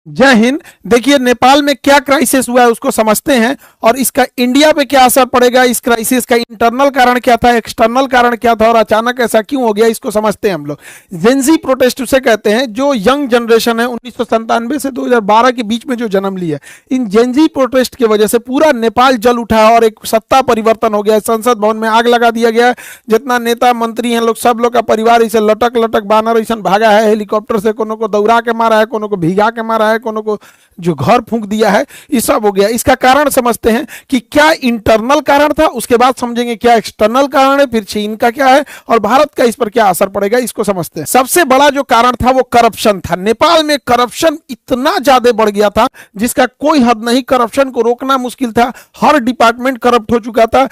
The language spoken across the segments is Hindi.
जय हिंद। देखिए नेपाल में क्या क्राइसिस हुआ है उसको समझते हैं और इसका इंडिया पे क्या असर पड़ेगा। इस क्राइसिस का इंटरनल कारण क्या था, एक्सटर्नल कारण क्या था और अचानक ऐसा क्यों हो गया, इसको समझते हैं हम लोग। जेंजी प्रोटेस्ट उसे कहते हैं जो यंग जनरेशन है 1997 से 2012 के बीच में जो जन्म लिया। इन जेंजी प्रोटेस्ट की वजह से पूरा नेपाल जल उठा और एक सत्ता परिवर्तन हो गया। संसद भवन में आग लगा दिया गया। जितना नेता मंत्री हैं लोग, सब लोग का परिवार इसे लटक लटक बानर ऐसा भागा है, हेलीकॉप्टर से कोनो को दौड़ा के मारा है, कोनो को भिगा के मारा है, कोनो को जो घर फूंक दिया है, ये सब हो गया। इसका कारण समझते हैं कि क्या इंटरनल कारण था, उसके बाद समझेंगे क्या एक्सटर्नल कारण है, फिर चीन का क्या है और भारत का इस पर क्या असर पड़ेगा, इसको समझते हैं। सबसे बड़ा जो कारण था वो करप्शन था। नेपाल में करप्शन इतना ज्यादा बढ़ गया था जिसका कोई हद नहीं। करप्शन को रोकना मुश्किल था, हर डिपार्टमेंट करप्ट हो चुका था।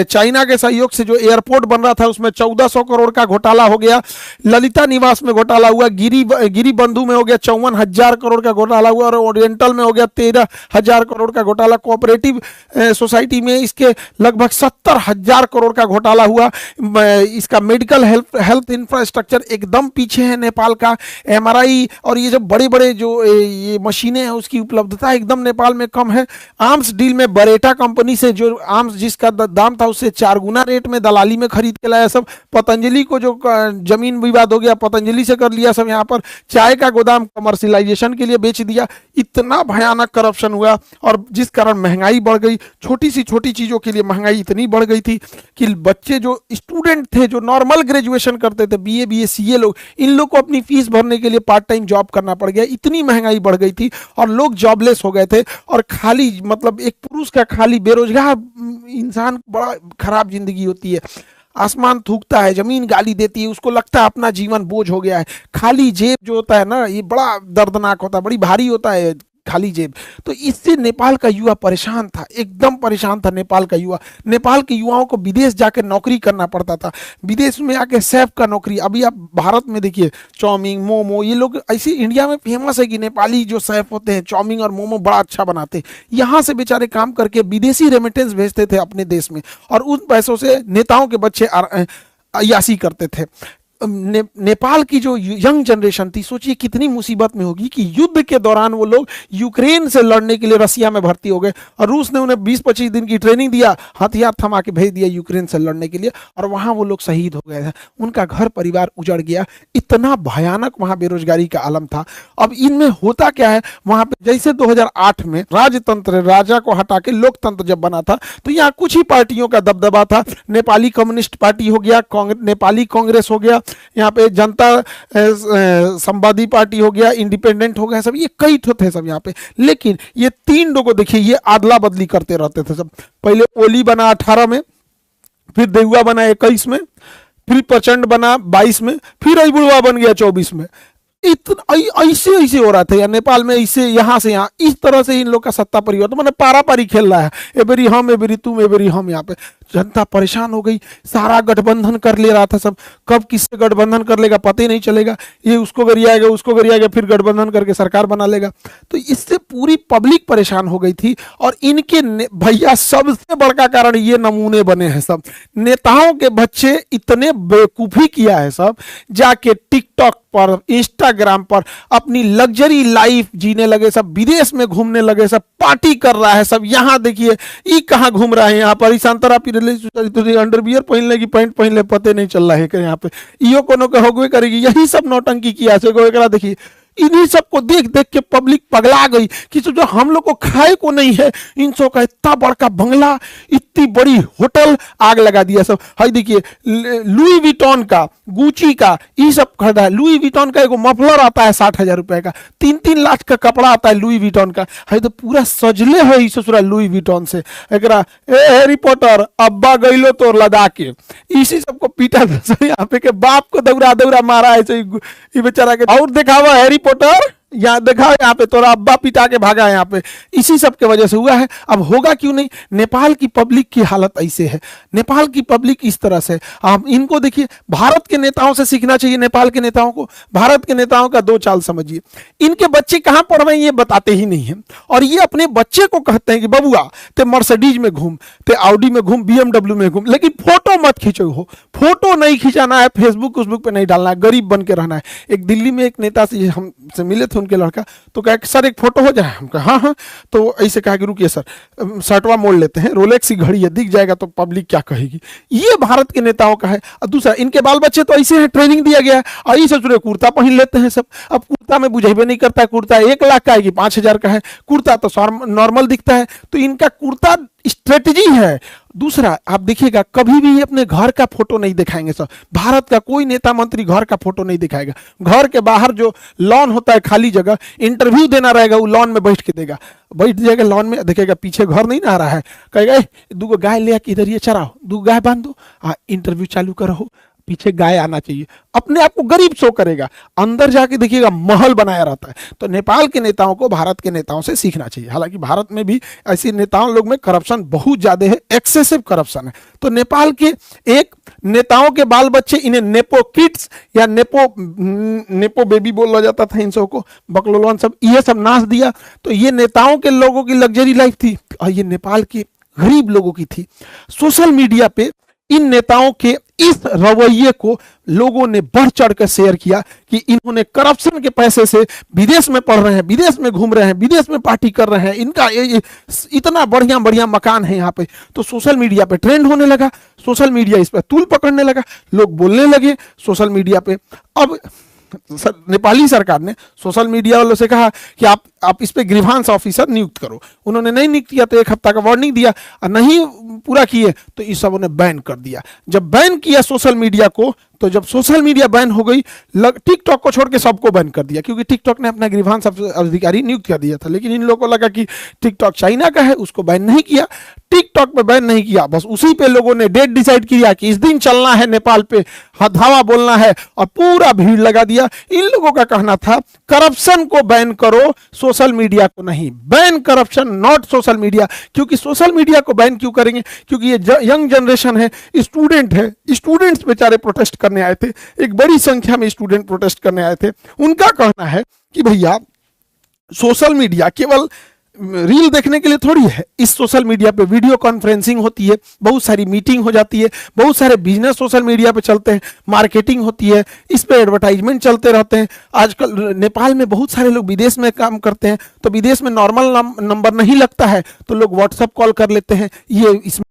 चाइना के सहयोग से जो एयरपोर्ट बन रहा था उसमें 1400 करोड़ का घोटाला हो गया। ललिता निवास में घोटाला हुआ, गिरी बंधु में हो गया 54,000 करोड़ का घोटाला हुआ और ओरिएंटल में हो गया 13,000 करोड़ का घोटाला। कोऑपरेटिव सोसाइटी में इसके लगभग 70,000 करोड़ का घोटाला हुआ। इसका मेडिकल हेल्थ इंफ्रास्ट्रक्चर एकदम पीछे है नेपाल का। एमआरआई और ये जो बड़े बड़े जो ये मशीनें हैं उसकी उपलब्धता एकदम नेपाल में कम है। आर्म्स डील में बरेटा कंपनी से जो आर्म्स जिसका दाम था उससे 4 गुना रेट में दलाली में खरीद के लाया सब। पतंजलि को जो जमीन विवाद हो गया पतंजलि से कर लिया सब। यहाँ पर चाय का गोदाम कमर्शियलाइजेशन के लिए बेच दिया। इतना भयानक करप्शन हुआ और जिस कारण महंगाई बढ़ गई। छोटी सी छोटी चीजों के लिए महंगाई इतनी बढ़ गई थी कि बच्चे जो स्टूडेंट थे जो नॉर्मल ग्रेजुएशन करते थे, बीए बीए सीए लोग, इन लोग को अपनी फीस भरने के लिए पार्ट टाइम जॉब करना पड़ गया। इतनी महंगाई बढ़ गई थी और लोग जॉबलेस हो गए थे। और खाली मतलब एक पुरुष का खाली बेरोजगार इंसान बड़ा खराब जिंदगी होती है। आसमान थूकता है, जमीन गाली देती है, उसको लगता है अपना जीवन बोझ हो गया है। खाली जेब जो होता है ना, ये बड़ा दर्दनाक होता है, बड़ी भारी होता है खाली जेब। तो इससे नेपाल का युवा परेशान था, एकदम परेशान था नेपाल का युवा। नेपाल के युवाओं को विदेश जाकर नौकरी करना पड़ता था, विदेश में आके शेफ का नौकरी। अभी आप भारत में देखिए चाउमीन मोमो, ये लोग ऐसे इंडिया में फेमस है कि नेपाली जो शेफ होते हैं चाउमीन और मोमो बड़ा अच्छा बनाते हैं। यहाँ से बेचारे काम करके विदेशी रेमिटेंस भेजते थे अपने देश में और उन पैसों से नेताओं के बच्चे अयासी करते थे। नेपाल की जो यंग जनरेशन थी, सोचिए कितनी मुसीबत में होगी कि युद्ध के दौरान वो लोग यूक्रेन से लड़ने के लिए रसिया में भर्ती हो गए और रूस ने उन्हें 20-25 दिन की ट्रेनिंग दिया, हथियार थमा के भेज दिया यूक्रेन से लड़ने के लिए और वहां वो लोग शहीद हो गए थे। उनका घर परिवार उजड़ गया। इतना भयानक वहां बेरोजगारी का आलम था। अब इनमें होता क्या है, वहां पे जैसे 2008 में राजतंत्र, राजा को हटा के लोकतंत्र जब बना था तो यहाँ कुछ ही पार्टियों का दबदबा था। नेपाली कम्युनिस्ट पार्टी हो गया, नेपाली कांग्रेस हो गया, यहाँ पे जनता संवादी पार्टी हो गया, इंडिपेंडेंट हो गया, सब ये कई ठो थे सब यहाँ पे। लेकिन ये 3 लोगों देखिए ये आदला बदली करते रहते थे सब। पहले ओली बना 18 में, फिर देहुआ बना 21 में, फिर प्रचंड बना 22 में, फिर अबुढ़वा बन गया 24 में। इतना ऐसे ऐसे हो रहा था यार नेपाल में, ऐसे यहाँ से यहाँ इस तरह से इन लोग का सत्ता परिवर्तन मैंने पारा पारी खेल रहा है। एबेरी हम, एबेरी तुम, एबेरी हम। यहाँ पे जनता परेशान हो गई, सारा गठबंधन कर ले रहा था सब। कब किससे गठबंधन कर लेगा पता ही नहीं चलेगा। ये उसको गरियाएगा, उसको गरियाएगा, फिर गठबंधन करके सरकार बना लेगा। तो इससे पूरी पब्लिक परेशान हो गई थी। और इनके भैया सबसे बड़का कारण ये नमूने बने हैं सब। नेताओं के बच्चे इतने बेवकूफी किया है सब, जाके टिकटॉक पर, इंस्टाग्राम पर अपनी लग्जरी लाइफ जीने लगे सब, विदेश में घूमने लगे सब, पार्टी कर रहा है सब। यहाँ देखिए ये कहाँ घूम रहा है, यहाँ पर ईशांतरा अंडरवियर पहन लेगी, पैंट पहन ले, पते नहीं चल रहा है कि यहाँ पे इो कोनो के होगवे करेगी। यही सब नौटंकी किया से देखिए। इन्हीं सबको देख देख के पब्लिक पगला गई कि जो हम लोग को खाए को नहीं है, इन सब का इतना बड़का बंगला, इतनी बड़ी होटल, आग लगा दिया सब। हाय देखिए लुई विटॉन का, गुची का, ये सब खरीदा है। लुई विटॉन का एगो मफलर आता है 60,000 रुपए का, 3-3 लाख का कपड़ा आता है लुई विटॉन का। हाय तो पूरा सजले है इस ससुरा लुई विटॉन से। एकरा हैरी पॉटर अब्बा गईलो तो लदा के इसी सबको पीटा यहाँ पे के बाप को दौड़ा दौड़ा मारा है ये बेचारा के। और दिखावा हैरी पॉटर यहाँ देखा, यहाँ पे तोरा अब्बा पिटा के भागा है यहाँ पे, इसी सब के वजह से हुआ है। अब होगा क्यों नहीं, नेपाल की पब्लिक की हालत ऐसे है, नेपाल की पब्लिक इस तरह से। आप इनको देखिए, भारत के नेताओं से सीखना चाहिए नेपाल के नेताओं को। भारत के नेताओं का 2 चाल समझिए। इनके बच्चे कहाँ पढ़ रहे हैं ये बताते ही नहीं है और ये अपने बच्चे को कहते हैं कि बबुआ ते मर्सिडीज में घूम, ते ऑडी में घूम, BMW में घूम, लेकिन फोटो मत खींचो हो। फोटो नहीं खिंचाना है, फेसबुक पे नहीं डालना है, गरीब बन के रहना है। एक दिल्ली में एक नेता से हमसे मिले थे, उनके लड़का, तो कहा कि सर एक फोटो हो जाए। हम कहा हाँ हाँ। तो ऐसे कहा कि रुकिए सर, शर्टवा मोड़ लेते हैं, रोलेक्स की घड़ी है, दिख जाएगा तो पब्लिक क्या कहेगी। ये भारत के नेताओं का है। और दूसरा, इनके बाल बच्चे तो ऐसे हैं, ट्रेनिंग दिया गया है, और ये ससुरे कुर्ता पहन लेते हैं सब। अब कुर्ता में बुझेबे नहीं करता, कुर्ता 1 लाख का है कि 5,000 का है, कुर्ता तो नॉर्मल दिखता है। तो इनका कुर्ता स्ट्रेटजी है। दूसरा, आप देखिएगा कभी भी अपने घर का फोटो नहीं दिखाएंगे सर। भारत का कोई नेता मंत्री घर का फोटो नहीं दिखाएगा। घर के बाहर जो लॉन होता है, खाली जगह, इंटरव्यू देना रहेगा, वो लॉन में बैठ के देगा, बैठ जाएगा लॉन में, देखेगा पीछे घर नहीं ना आ रहा है, कहेगा 2 गाय ले आके इधर ये चराओ, 2 गाय बांध दो, हाँ इंटरव्यू चालू करो, पीछे गाय आना चाहिए। अपने आप को गरीब शो करेगा, अंदर जाके देखिएगा महल बनाया रहता है। तो नेपाल के नेताओं को भारत के नेताओं से सीखना चाहिए। हालांकि भारत में भी ऐसे नेताओं लोग में करप्शन बहुत ज्यादा है, एक्सेसिव करप्शन है। तो नेपाल के एक नेताओं के बाल बच्चे, इन्हें नेपो किड्स या नेपो बेबी बोला जाता था इन सबको, बकलोलवन सब, ये सब नाच दिया। तो ये नेताओं के लोगों की लग्जरी लाइफ थी, और ये नेपाल के गरीब लोगों की थी। सोशल मीडिया पे इन नेताओं के इस रवैये को लोगों ने बढ़ चढ़ कर शेयर किया कि इन्होंने करप्शन के पैसे से विदेश में पढ़ रहे हैं, विदेश में घूम रहे हैं, विदेश में पार्टी कर रहे हैं, इनका इतना बढ़िया बढ़िया मकान है यहाँ पे। तो सोशल मीडिया पे ट्रेंड होने लगा, सोशल मीडिया इस पर तूल पकड़ने लगा, लोग बोलने लगे सोशल मीडिया पे। अब नेपाली सरकार ने सोशल मीडिया वालों से कहा कि आप इस पे ग्रीवांस ऑफिसर नियुक्त करो। उन्होंने नहीं नियुक्त किया तो 1 हफ्ता का वार्निंग दिया, और नहीं पूरा किए तो इस सब ने बैन कर दिया। जब बैन किया सोशल मीडिया को, तो जब सोशल मीडिया बैन हो गई, टिकटॉक को छोड़ के सबको बैन कर दिया, क्योंकि टिकटॉक ने अपना ग्रीवांस अधिकारी नियुक्त कर दिया था। लेकिन इन लोगों को लगा कि टिकटॉक चाइना का है, उसको बैन नहीं किया, टिकटॉक पे बैन नहीं किया, बस उसी पे लोगों ने डेट डिसाइड किया कि इस दिन चलना है नेपाल पे, धावा बोलना है, और पूरा भीड़ लगा दिया। इन लोगों का कहना था करप्शन को बैन करो, सोशल मीडिया को नहीं। Ban corruption, not social media. क्योंकि सोशल मीडिया को बैन क्यों करेंगे? क्योंकि ये यंग जनरेशन है, स्टूडेंट है, स्टूडेंट्स बेचारे प्रोटेस्ट करने आए थे, एक बड़ी संख्या में स्टूडेंट प्रोटेस्ट करने आए थे। उनका कहना है कि भैया सोशल मीडिया केवल रील देखने के लिए थोड़ी है, इस सोशल मीडिया पे वीडियो कॉन्फ्रेंसिंग होती है, बहुत सारी मीटिंग हो जाती है, बहुत सारे बिजनेस सोशल मीडिया पे चलते हैं, मार्केटिंग होती है, इस पे एडवर्टाइजमेंट चलते रहते हैं। आजकल नेपाल में बहुत सारे लोग विदेश में काम करते हैं, तो विदेश में नॉर्मल नंबर नहीं लगता है, तो लोग व्हाट्सएप कॉल कर लेते हैं, ये इसमें